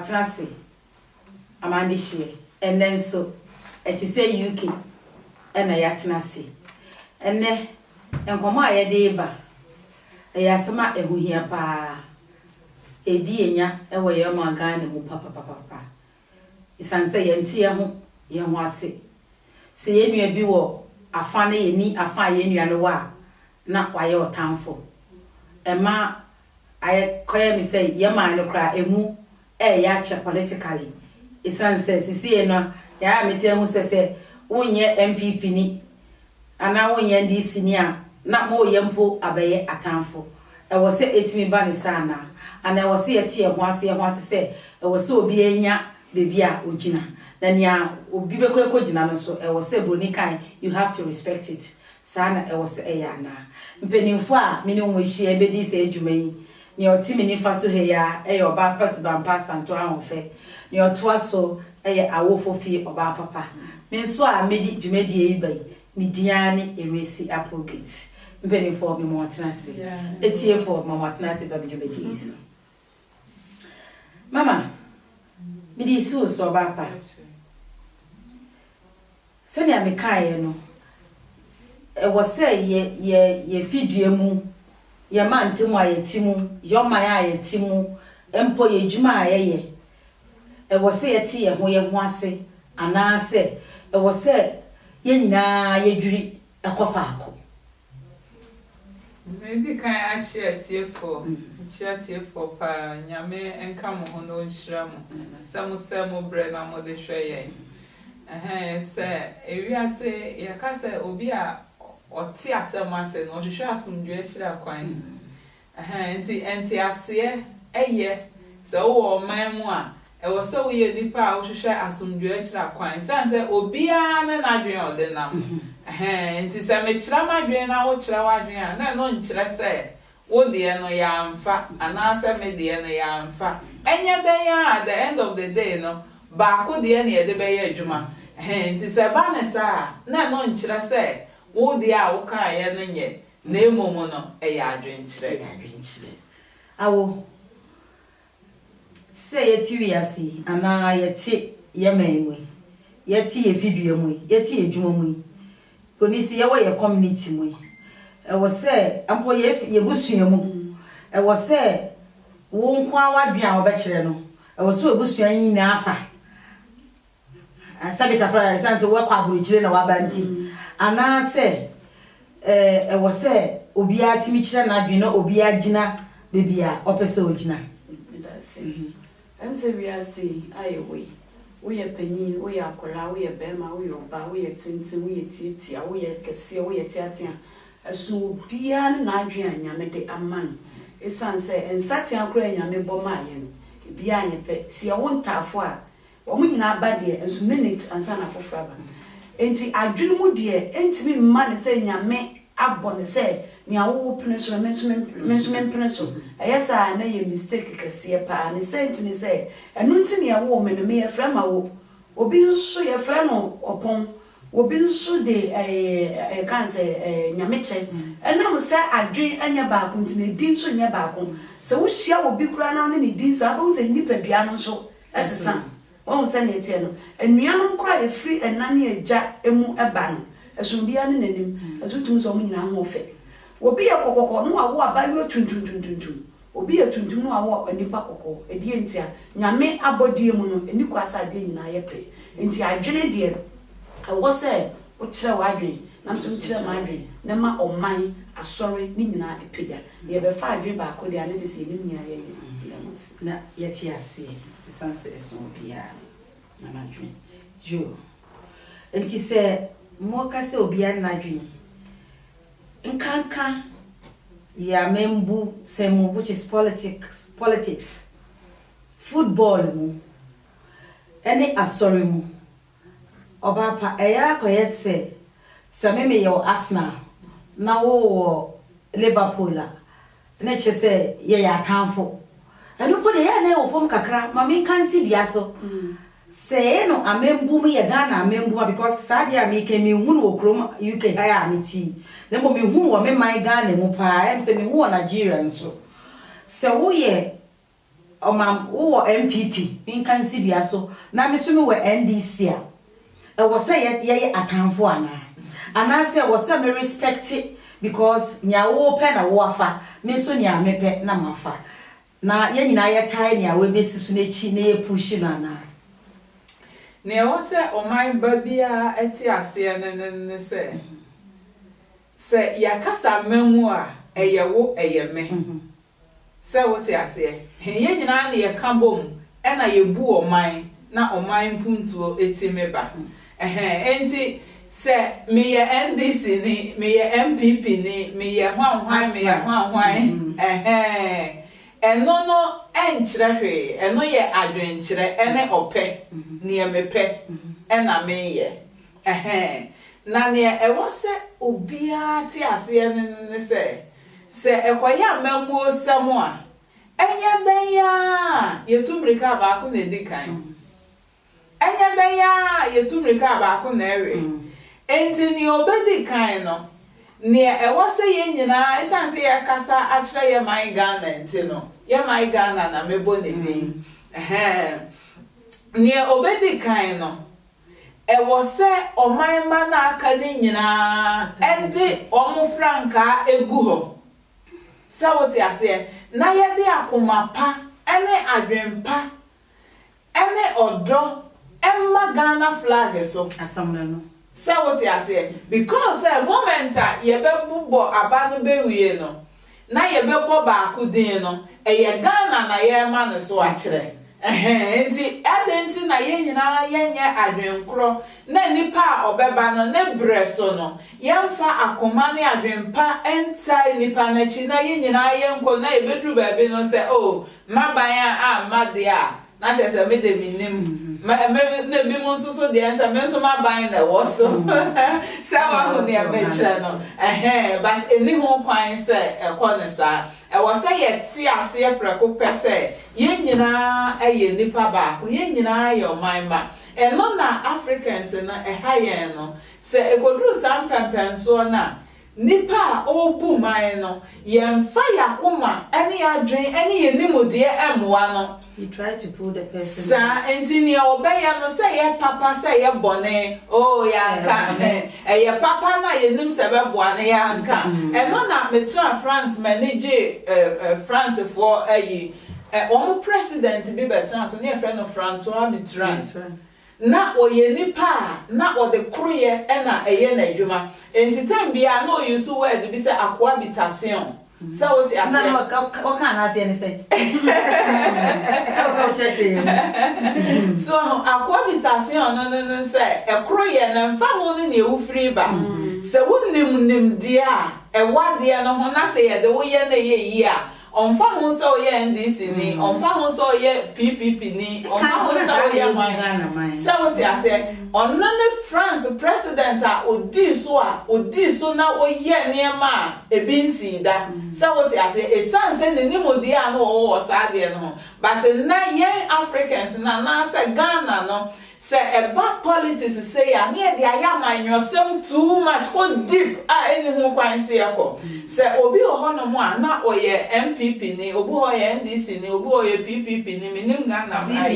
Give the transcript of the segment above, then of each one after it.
Matrasi amandi hye enne nso eti say UK ena yatenasi enne enkomo ayede ba eyasema ehuhia pa edi enya ewo ye ma Ghana mu papa isanse yentie ho ye ho ase se yenua bi wo afa na yeni afa yenua no wa na waye otamfo ema aye koye mi say ye man no kra emu ya cha politically isanse sisi no ya metemu sese wonye MPP ni ana wonye NDC ni a na mo yempo abaye atamfo e wo se etimi ba ni sana ana e wo se yete ho ase se e wo se obi enya bebi a ogina na nia obi bekọ gina no so e wo se broni kan you have to respect it sana e wo se e ya na mpenimfo a meni wo hie ebedi se adwuma yi ni otimi ni faso he ya e oba pasu bampa santo ahonfe ni otoa so e awofo fie oba papa me so a medi dwumadi e bai mi diane eresi apogate mpenimfo bi mo tenase etie for mo tenase ba dwumadi iso mama mi di so so oba pa sani amekaye no e wo se ye fidue mu ye man timu ayetimu yo man ayetimu empo ye djuma ayeye e wo se yeti ye ho ase ana se e wo se ye nyina ye dwiri ekofa ako maybe kan achiatie for pa nyame enka mo ho no nhira mo se mo bre na mo de hweye se ewiase ye ka se obi a oti asem ase no hwehwe asomdwe akira kwan enti ase eye se wo man mu a e wo se wo ye nipa a hwehwe asomdwe akira kwan sanse obi a na nadwen odenam enti se me kira madwen na wo kira wadwen a na no nkira se wo de no ya amfa ana se me de no ya amfa enya den ya at the end of the day no ba ko de na ye de be ye adwuma enti se ba ne sa na no nkira se wo de a wo kan ye no nye na emomo no e ya adwenkyire awo se yeti wiase ana yeti ye manwe yeti ye fidue mu yeti ye dwuma mu polisi ye wo ye community mu e wo se ampo ye busua mu e wo se wo nkwa wadua wo be kire no e wo se obusua nyina afa asabi kafra sanse wo kwa aburukire na wabanti ana se e wo se obi atimi kire na adwe no obi agina bebia opese ogina Emse wiase ayewe wo ye panyin wo ye akola wo ye bema wo ye oba wo ye tintin wo ye tietia wo ye kese wo ye tiatia asu bia na adwe anyame de aman esanse ensatia kura anyame boma ye no bia anyepe se ye wontafo a wo nyina ba de ensu minute ansa na fofra ba enti adwene mu de entimi mma ne se nyame abɔ ne se ni awo pene so men pene so ayesa na ye mistake kase pa ne sent ni say enu nti ne awo me no me ye fra ma wo obi nso ye fra no opon obi nso de kan say nyameche enam say adwen anya ba ko nti ne din so nya ba ko se wo hia obi kura na ne din sa ba wo se nipadua no so esesa won say ne tie no enuanom kura e free enane eja emu eba no esumbia ne nanim esutum so mo nyina ho fe obi ye kokoko no awo abayo tuntuntuntuntu obi ye tuntum no awo anipa kokoko edie ntia nyame abodie mu no eniku asade nyina ye pe nti adwene de wo se wo kire wadwen na so kire madwen na ma oman asori ni nyina epega ye be fa adwen ba ko de ane te se ni nyina ye na yeti ase sanse so bia na madwen jo nti se mo ka se obi an nadwen nkanka ya membu semu which is politics football mu any asori mu oba pa eya koyet se meme yo Arsenal na wo Liverpool na che se ye ya kanfo enu ko de ya na wo fom kakra mama kan si bia so se no amembu mu ye Ghana amembu because sadia me ke me hunu okrom UK haya amiti na mo me hunu wo me man Ghana mu pa em se me hunu Nigeria nso se wo ye omam wo MPP me kan si bia so na me so me wo NDC a e wo se ye akanfo ana se wo se me respect it because nya wo pe na wo afa me so nya me pe na mafa na ye nyina ye tai nya we mesi so na chi na ye push na ne wo se oman ba bia eti ase ne se ya kasa mamu a eye wo eye me se wo ti ase ye nyina na ye ka bom e na ye bu oman na oman puntuo eti meba enti se me ye NDC ni me ye MPP ni me ye hwan me ye hwan eno no enkyere hwe eno ye adwenkyere ene ope ne ye mepe ena me ye na ne e wo se obia ti ase ne se ekoya mamu osamo a enya dan ya yetumrika ba ko na edikan enya dan ya yetumrika ba ko na ewe enti ni obedi kan no ne e wo se ye nyina esanse ye kasa a kire ye man Ghana enti no ye my Ghana na mebo ne din ne obedi kan no e wo se oman ma na aka ne nyina ende omo franka egu ho sawoti ase na ye de akoma pa ene adwempa ene odo emma Ghana flag so asamna no sawoti ase because moment ye be bubo aba no be wie no na ye be bo ba akudin no eye Ghana na ye ma no so akire enti adenti na ye nyina ye nye adwenkro na nipa obeba no ne breso no ye mfa akoma ne adwempa entai nipa na chi na ye nyina ye nko na ye bedru ba bi no se oh mabaya a made a na chese me de minim me bi mo so de ansa me so maban na wo so sawa ho ne abechra no but eni ho kwan se ekọ ne sa e wo se ye ti ase ye preko pese ye nyina eye nipa ba ko ye nyina ye omanma eno na Africans no haye no se ekodru sam pempenso na nipa obu man no ye mfa yakoma ene adwen ene ye nimodie emwa no you try to pull the person sa engineer obeya no say ye papa say ye bone oh ya nka ye papa na ye nim se be boane ya nka eno na metra France manage France for omo president bi betra so ne friend of François Mitterrand na oye nipa na ode kroye na eye na adwuma enti time bia na use word bi say cohabitation so what you na what can I say anything so cohabitation no say kroye na mfa ho ne ewu free ba se wonnim dia e wade no ho na say ye de wo ye na ye yi a on fa ho so ye NDC ni on fa ho so ye PPP ni on fa ho so ye man so what I say on none France president odi so na oye niema e bin si da so what I say e san say ni modi a no o sa de no but na ye Africans na say Ghana no say a bad politics say ya near the ayaman yourself too much go deep any ho kwan say ko say obi ohono mo na oye MPP ni obi oye NDC ni obi oye PPP ni minim Ghana na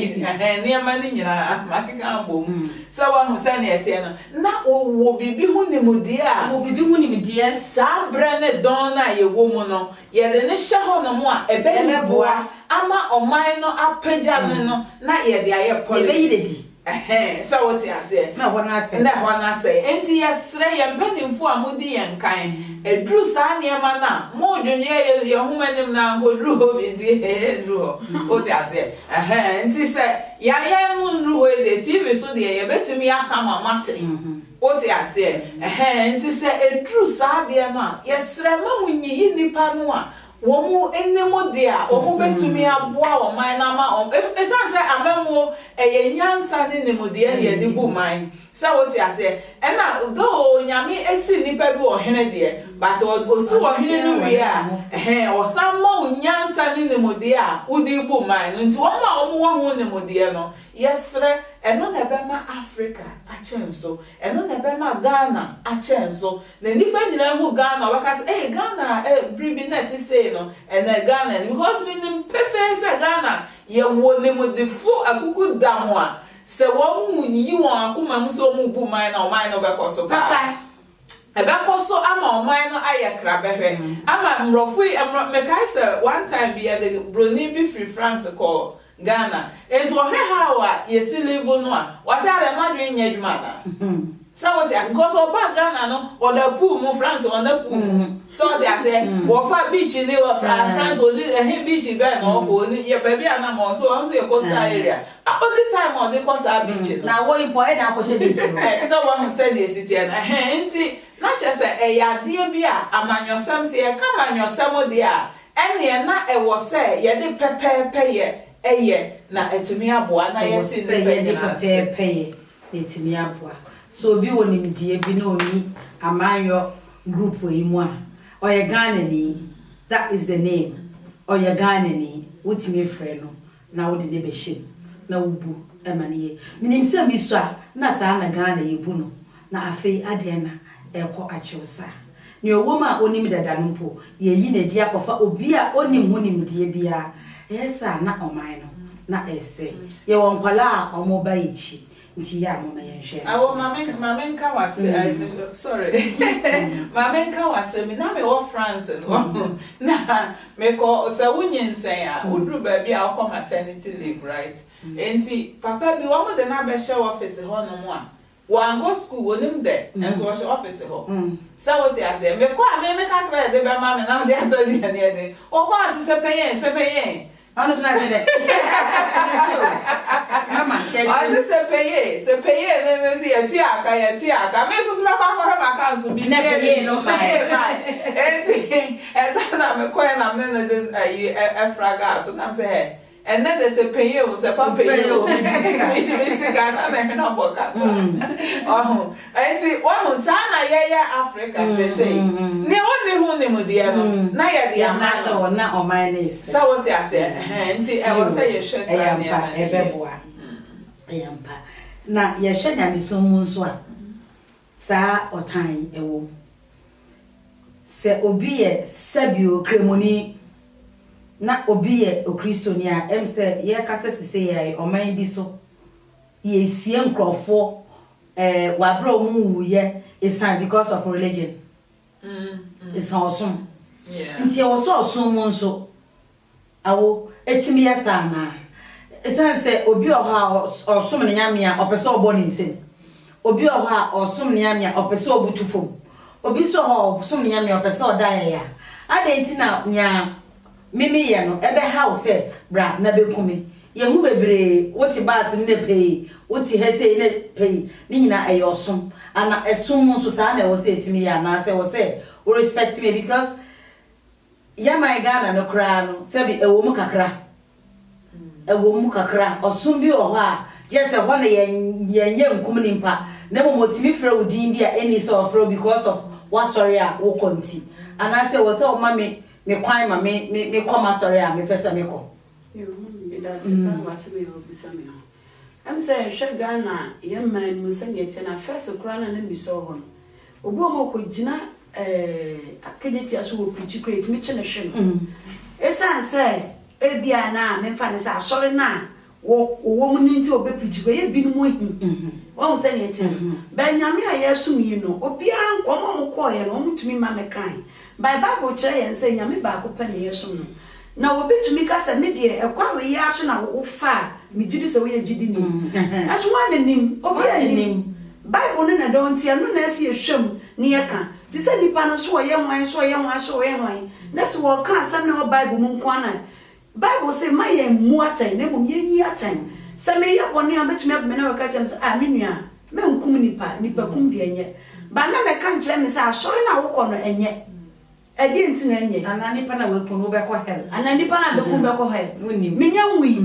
near mani nyina makika bom so one say na ete no na owo bibi hu ni mudia bibi hu ni mudia sa brane don na ye wo mu no ye de ne hye hono mo a ebe meboa ama oman no apagya no na ye de aye politics so what I say na wana say enti yesre ye mpanimfo amudi ye nkan edru sa niema na mo dwonye ye homanim na ngodru ho bi edru what I say enti say ya nru we the TV so de ye betumi akama mate what I say enti say edru sa de no yesre mamunyi nipa no a womu enemo dia omu betumi aboa o man na ma esan say amemo eyenyansa ne nemo dia ne de bu man say what I say na do nyame esi nipa bi o hene de but o si o hene no wi a o san ma onyansa ne nemo dia udi bu man nti wo ma omu wo ho nemo dia no yesre eno na be ma Africa a chenso eno na be ma Ghana a chenso na nipa nyina hu Ghana we ka say Ghana bribi net say no and Ghana because me nim perfect say Ghana ye wo nemo de fu akuku damo a se wo mu yi won akoma mu so mu bu man na o man no be koso papa ebe koso ama o man no aye kra behwe ama mrofu me kai say one time be the broni be free France call Ghana enti o he hawa yesi level no a wase are madwe nya dwuma na so what ya because oba Ghana no o da pool mu France on da pool so what ya say wo fa beach ni wo France only beach be no ko ni ye baby ana mo so ye coastal area only time on the coastal beach na wo important na ko she beach so one say the city na enti na che say ya de bi a amanyosam say ye ka amanyosam de a ene na e wo say ye de pepepe ye eye na etumi aboa na ye ti ne be de pepepe etumi aboa so bi woni midie bi na oni amanyo group yimu a oye Ghana ni that is the name oye Ghana ni wotimi frɛ no na wode ne be hye na wubu emaniye minim se bi so a na sa na Ghana yebu no na afei ade na ekɔ akyewsa ne owo ma onim dada no mpo ye yi na di akɔfa obi a onim honim die bia esa na oman no na ese ye won kwala a omo ba yichi nti ya mo na ye hwe awo mama nka wase sorry mama nka wase mi na me wo France no na me ko se wunyensen a oduru ba bi a akɔ maternity leave right enti papa bi wo mo de na be share office ho no mo a one go school onim de enso wo share office ho so what ya say me ko a me ka kra de be ma me na de ato di ne de o ko asese peyen ano so na say de mama check se paye ne se ya tu aka me so me kwa kwa ma kan so bi ne no mai enti na me ko na me na de fraga so na me say and then they say paye o se pa paye o me se ga na na boka oh enti wa sa na ye Africa say ne woni hu ne mu dia no na ye dia na so na o minus so what ya say enti e wo say ye hwe sa ne na ebeboa eyampa na ye hwe nyamisom mu nso a sa otan ewo se obi ye sabio kremoni na obi ye okristoni a emse ye kase sese ye oman bi so ye sie nkrofo wabro mu wuye isan because of religion it's awesome nti also awesome mu nso awo etimi ya sana isan se obi oha awesome ne nyame a opese oboni nsem obi oha awesome ne nyame a opese obutufom obi so ha awesome ne nyame a opese odaye ya adenti na nya mimi ye no ebe house bra na bekumi ye hu bebre woti bas ne pay woti hese ne pay ni nyina ayosom ana esum nso sa na wo se etimi ya na se wo se we respect me because ya my Ghana no kra no se bi ewo mu kakra osum bi o ho a yes e ho na yenye nkum nimpa na mo motimi fra odin bi a any so fra because of what sorry a wo konti ana se wo se o ma me kwan ma me koma sorry a me pesa me ko yo me da se pa wa se me obisa me am say hwe Ghana ye man mu se ne tena first kra na mi so ho obi o mo ko gina akadeti aso wo preach create me chene hwe no esan say ebia na me fa ne say asori na wo mu ninti obe preach go ye binu mo hi won se ne tena ba nyame a ye sum yi no obi an komo mo ko ye no mutumi ma me kan Bible chere yen say nyame ba ko pa ne ye sum no na obi tumi ka se me de ekwa we ye aso na wo fa me gidi se wo ye gidi ni aso wan nim obi anim Bible ne na don tie no na esi ehwem ne ye ka ti se nipa no so ye hwan so ye hwan so ye hwan na se wo ka asem na Bible mu nko ana Bible say my ye mu atan na mum ye yi atan se me ye bone abetumi abme na waka chem se me nua me nkum nipa kum bi enye ba na me ka nkyere me se asori na wo kɔ no enye edi enti na enye anani pa na we kunu be ko hell anani pa na be kun be ko hell me nya nwi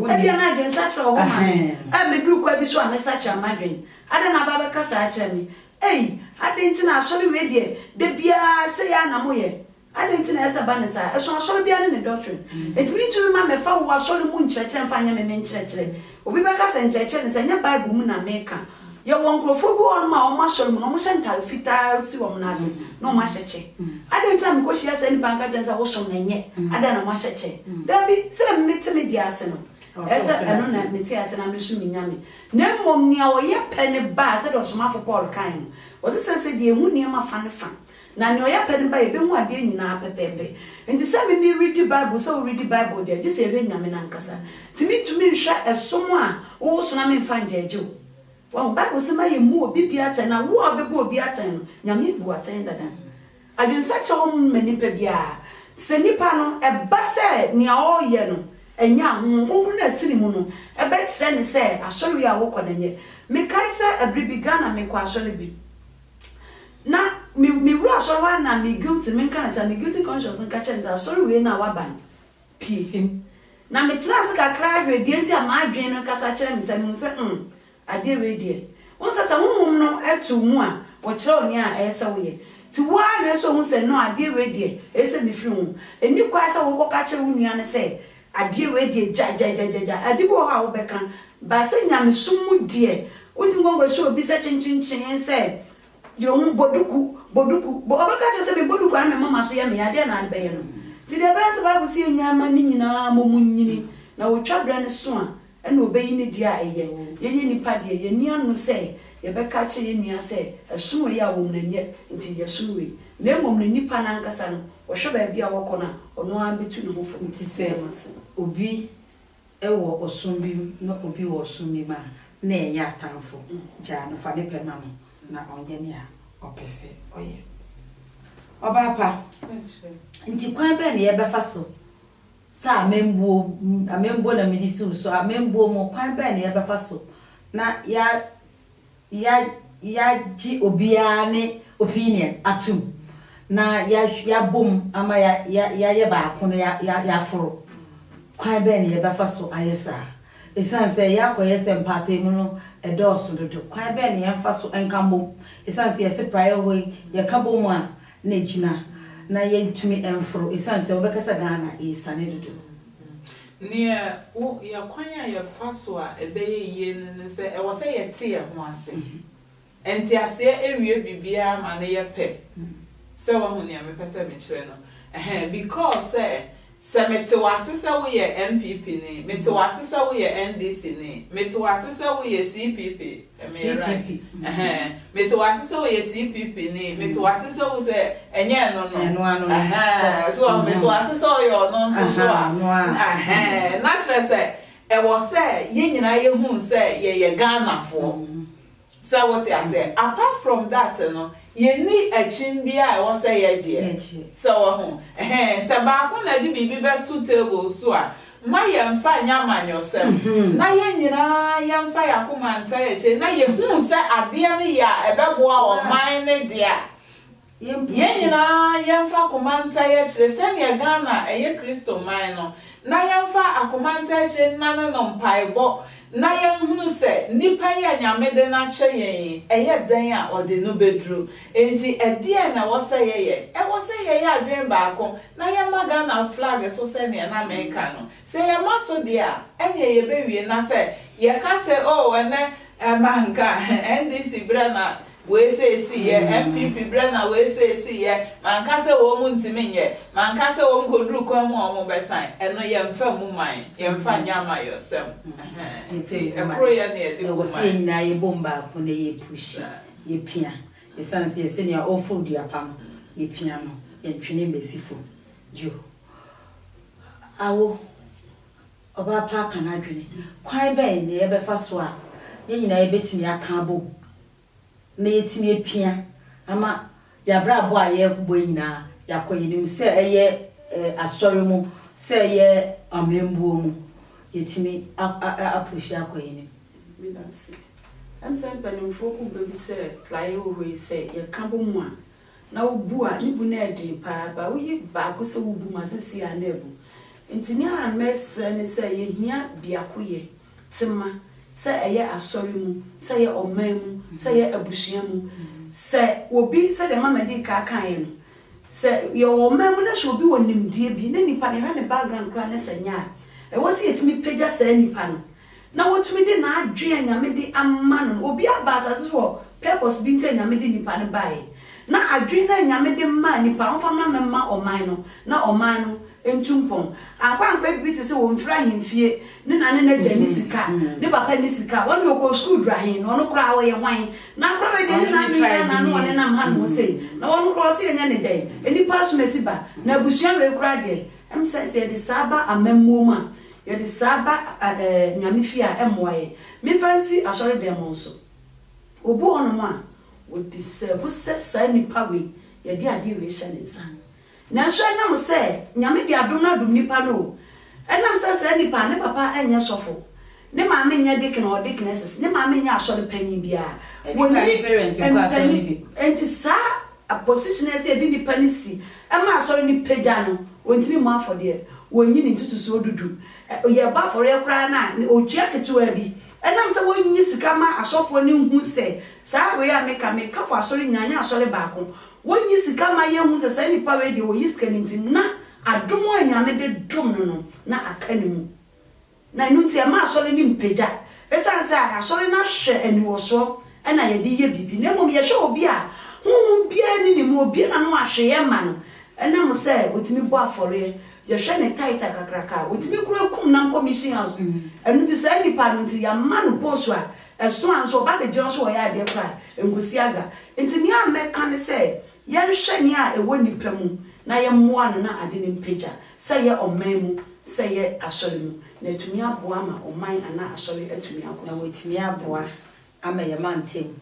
ebi na adwen sa kyerɛ ho ma me duru kwa bi so a me sa kyerɛ madwen ada na ba be ka sa kyerɛ me ada enti na asori we de bia se ya na mo ye ada enti na esa ba ne sa eso asori bia ne doctrine enti mi tumi ma me fa wo asori mu nkyerɛkyerɛ mfa nya me nkyerɛkyerɛ obi be ka sa nkyerɛkyerɛ ne sa nya Bible mu na me ka ye won krofo bi on ma o ma shoro mu no mo sentare fita si wo na ase no ma hyeche ada enti am ko hia se ni banka jensa wo so na nye ada na ma hyeche da bi se me teme di ase no ese eno na me ti ase na me su mi nyame na mmom nia wo ye pene ba se do so ma fo Paul kan wo se di emu nia ma fa ne fa na ne o ye pene ba e be hu ade nyina pepepe enti se me ni read the Bible so read the Bible there just e be nyame na nkasa timi tumi hwa esom a wo so na me fa njeje Well, Bible say my mu obi bi atan na wo obebo obi atan nyame bu atan dada adwen sache wo mani pa bia se nipa no e ba se ne o ye no enya honhom na tiri mu no e be kire ne se asori a wo konanye me kai se abribi Ghana me kwa asori bi na mi wura asori wa na me guilty me kan se me guilty conscious nka che nza asori we na waban pie na me tira se kakra hwe die nti ama adwen no kasa kire me se ade redie won sasa honhom no etu mu a wo kire oni a esa wo ye ti wa na so hu se no ade redie ese mi fi hu eni kwa sa wo koka kire wo nua ne se ade redie ja ade bo ha wo beka ba se nyame sumu die woti ngongo so obi se chinchin se de hu boduku bo obaka jo se be boduku an me mama so ye me ade na ade ye no ti de ba se ba bu se nyama ni nyina momunyini na wo twabra ne so a ena obeyi ne dia eye yenye nipa dia ye ni anu se ye beka che ye nia se esuwe ya wo mnanye nti ye suwe na emom ne nipa na nkasa no wo hwe ba bia wo kona ono an betu ne hofo nti se mase obi ewo osumbi no obi wo osumbi ma na eya atanfo ja no fa ne pema no na onye ne a opese oye oba pa nti kwan be ne ye befa so sa amembo na medisi so amembo mo kwan ba na ye befa so na ya ji obia ne opinion atum na ya bom ama ya ye ba ko na ya foro kwan ba na ye befa so ayesa esan se ya koyese mpapa mu no edoso dodo kwan ba na ye mfa so enkambo esan se ye se prior way ye kabo mu a na gina na yentumi enfro esan se obekasa Ghana esane dodo ne wo ya kwanya ya faso a ebeye ye ne se e wo se ye te ye ho ase enti ase ewie bibia ma ne ye pe se wo ho ne me pese me kire no because se mete wasese wo ye MPP ni mete wasese wo ye NDC ni mete wasese wo ye CPP right mete wasese wo ye CPP ni mete wasese wo se enye no so mete wasese wo yo no so na kire se e wo se ye nyina ye hu se ye Ghana fo se what I say apart from that no ye ni achimbia e wo se ye je so ho se ba ko na di bibi be 2 tables so a ma ye mfa nya manyosem na ye nyina ye mfa yakoma nta ye che na ye hu se ade ne ya ebeboa o man ne dia Yena yemfa komanta ye chire sene Ghana eye Kristo man no na yemfa akomanta che nana no mpaebo na yenhunu se nipa ye nyame de na che yen eye den a ode no bedru enti ede na wo se ye wo se ye adwen baako na yemma Ghana flag so sene na America no se ye maso dia enye ye bewie na se ye ka se oh ene manka NDC brana we say see ye MPP brana we say see ye manka se wo mu ntimi nye manka se wo nkoduru kwa mu omo besan eno ye mfa mu man ye mfa nyama yosem enti ekro ye na ye de wo say na ye bomba ko na ye push ye pia ye sense ye senior ofu du apam ye pia no ye twene mesifo jo awo oba pa kana dwene kwai be na ye befa so a ye nyina ye betimi aka abo na yetimi epia ama ya brabo a ye kubo nyina yakoyinim se eye asori mu se ye amembuo mu yetimi apushi akoyinim me dan se am say panimfo ku bebi se fly over se ye kabo mu a na obu a ni bu na edi pa ba wo yi ba ko se wo bu ma se si a na ebu ntini a mesre ne se ye hia biakoye tema se eye asori mu se ye oman mu se ye abushia mu se obi se de mama di ka kan no se ye oman mu na so obi wonimdie bi na nipa ne hwane background kra ne se nya e wo se yetimi pagya se nipa no na wotumi de na adwe nyame di amma no obi abasa se so purpose bi nte nyame di nipa ne bae na adwe na nyame di ma nipa on fa ma oman no na oman no entumpon akwankwa bi te se wo mfra himfie ne na ne jani sika ne papa ni sika won yo ko school drahin no no kra wo ye hwan na kra we de na mi na no ne nam ha no se na won kra se nya ne dai eni pass mesiba na busua we kra de em se de saba amemmo ma ye de saba nyamefia emoye mi fancy asori de mo so obu ono ma wo deserve se nipa we ye de ade we hye ne nsa na so enam se nyame de adom na adom nipa no enam se nipa ne papa enye sofo ne maame nya dik na odik neses ne maame nya asori panyin bia woni parent ko asori bi enti sa a position ese de nipa ni si e ma asori ni pagya no wontimi mu afode wonyi ni tutuso odudu ye ba for ye kra na otua ketewa bi enam se wonyi sika ma asofo ni hu se sa we ameka meka fo asori nyanya asori baako wonyi sika ma ye hu se nipa we de oyi sika ninti na adomo anyame de dom no na akani mu na nunti e ma asori ni mpagya esanse a asori na hwe aniwoso na ye de ye bibi na mom ye hwe obi a hu bia ni mu obi na no ahwe ye ma no enam se otimi bo afore ye hwe ne tighter kakraka otimi kura kum na commission house enunti se nipa nunti ya man post a eso anso ba be je so ya de kra engusi aga enti ni ameka ne se ye hwe ni a ewo nipa mu na ye mmoa no na ade ne mpagya se ye oman mu se ye asori mu na etumi aboa ma oman ana asori etumi akọ na wetimi aboa ama ye mantem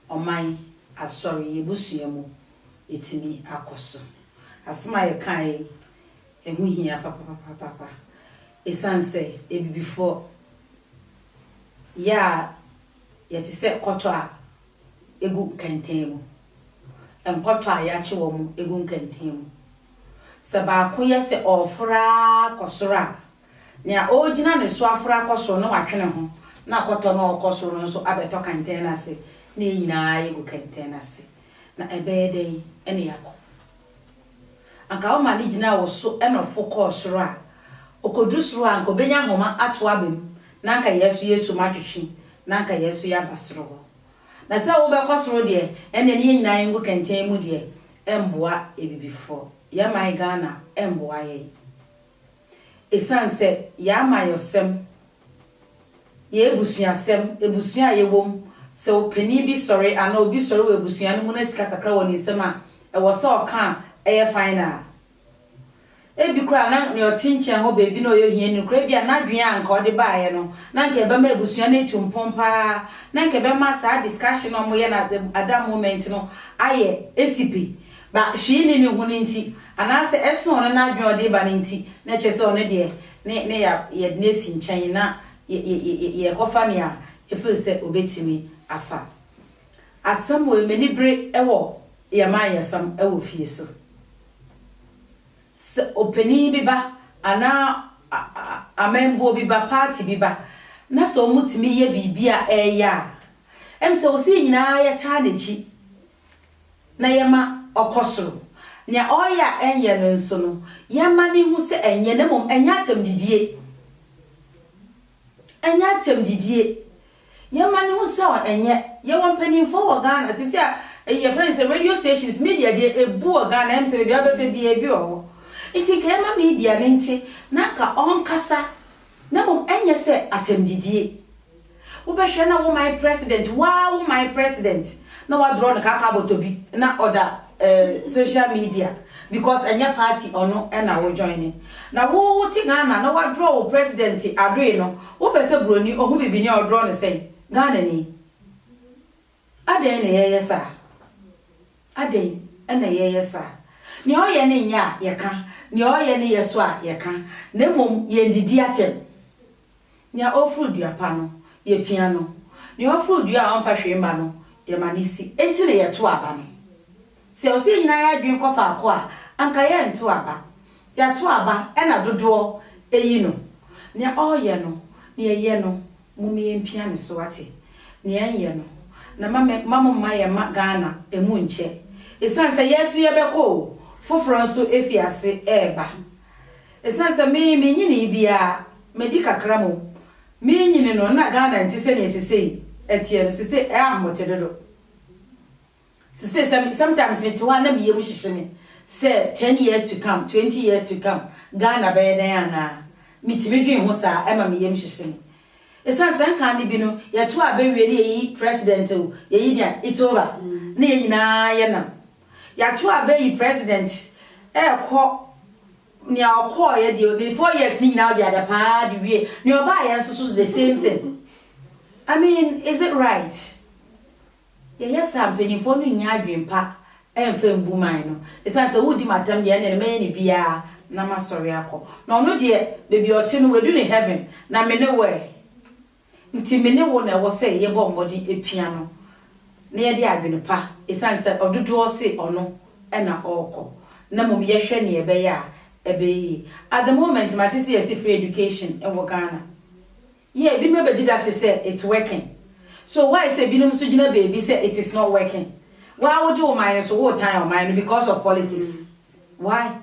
oman asori ye busua mu etimi akoso asema ye kan ehu hia papa esanse ebibifo ya yeti se koto a egu kenten mu enkoto a ya che wo mu egu kenten mu se ba ko ye se ofra kosora nia ogina ne so afra kosoro no watwene ho na koto no kosoro no so abeto kenten na se na yina egu kenten na se na ebede ene yakọ anka o mali gina wo so eno focus ro a okodusro a anka obenya homa ato abem na anka yesu matwetwe na anka yesu ya basro na se wo be kosoro de ene ne nyina yengu kenten mu de emboa ebibifo ya mai Ghana emboa ye esanse ya mayosem ye ebusuasem ebusua ye wom se opani bi sori ana obi sori we ebusua no mu na sika kakra woni sema e wo se oka eye final ebi kura na ne otinche ho bebi na oyo hie ni kura bia na dwen anka ode baaye no na nke be ma ebusua na etumpompa na nke be ma sa discussion no mo ye na at that moment no aye esipi ba hwini ni hu nti anase eso no na dwen ode ba nti na chese one de ne ya ye nesi nchen na ye kofa ne a efuse obetimi afa asam we menibre ewo ya ma yesam ewo fie so se opani bi ba ana amembo bi ba party bi ba na so mutimi ye bibia eya em se osi nyina ya ta nechi na yema okosoro nya oya enye no nso no yema ni hu se enye ne mom enya atamdidie yema ni hu se enye ye won panimfo wo Ghana sisi a your friends radio stations media de ebu wo Ghana em se bia be fe bia bi o nti ka yema media ne nti na ka onkasa na mom enye se atamdidie wo be hwe na wo my president wow my president na wa draw na kaka botobi na order social media because anya party ono na wo join na wo ti Ghana na wa draw wo president adwe no wo pese broni ohu bibi ni o draw no say Ghana ni aden na yesa aden na yesa ni o ye ne nya ye ka ni o ye ne yeso a ye ka na mom ye ndidi atem ni ofru duapa no ye pia no ni ofru dua a onfa hwe ma no ye manisi enti na ye to aba no se o se nyina ya dwen kofa akọ a anka ye nto aba ya to aba na dodo eyi no ni o ye no ni ye no mum ye mpia ne so ate ni ye no na mama ye ma Ghana emu nche esan se yesu ye beko foforo nso efiase eba esan se me nyini bia medika kramo me nyini no na Ghana nti se ne sesei etie no sesei amote dodo sesei sometimes me to na me yemu hihye say 10 years to come 20 years to come Ghana be na na mitimi dwen ho sa ema me yemu hihye esan san kan ni bi no ye to abewie ne yi president o ye yi dia it's over na ye nyina ye na ya to abeyi president ko ni akọ ye de before years ni nyina dia da pa de wie ni oba ye nso the same thing. I mean, is it right? Yes, I'm penny for me adwempa emfa mbu man no esan se wodi matam de na me ni bia na ma sorry akọ no no de baby oti no wedu ni heaven na me ne we nti me ne wo na wo se ye bo mbodi epia no na ye de adwempa esan se ododo o se ono na okọ na mom ye hwe ne ye be ya ebe at the moment mati see yes free education e wo Ghana yeah bi me be did as say it's working. So why say binum so gina baby say it is not working? Why would you mind so what time of mine because of politics? Why?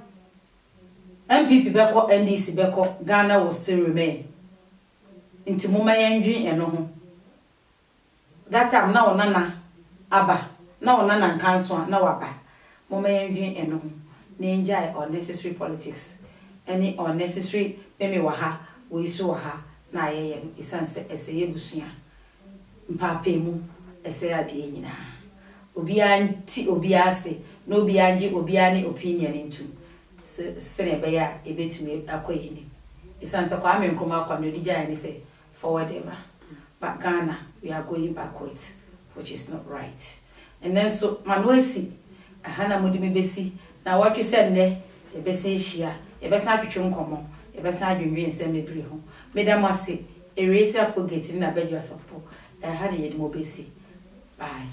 MPP beko NDC beko Ghana will still remain. Inti mama yendwi eno ho. That time na onana aba na onana nkanso na waba. Mama yendwi eno ho. Na enjoy unnecessary politics. Any unnecessary meme wa ha, we so ha na ye isanse eseye busua. Mpapemu ese ade nyina obia nti obia ase no obia ngi obia ne opinion into sene be ya ebetumi akoyini isanse kwa amenkoma kwa no digya ni say forward ever but Ghana we are going backwards which is not right and then so manuesi ahana modimi besi na what you said ne ebese hia ebesa atwetwe nkomo ebesa adwenwe nsem ebiri ho medam ase erase apogeti na bedwa sopo had a bye.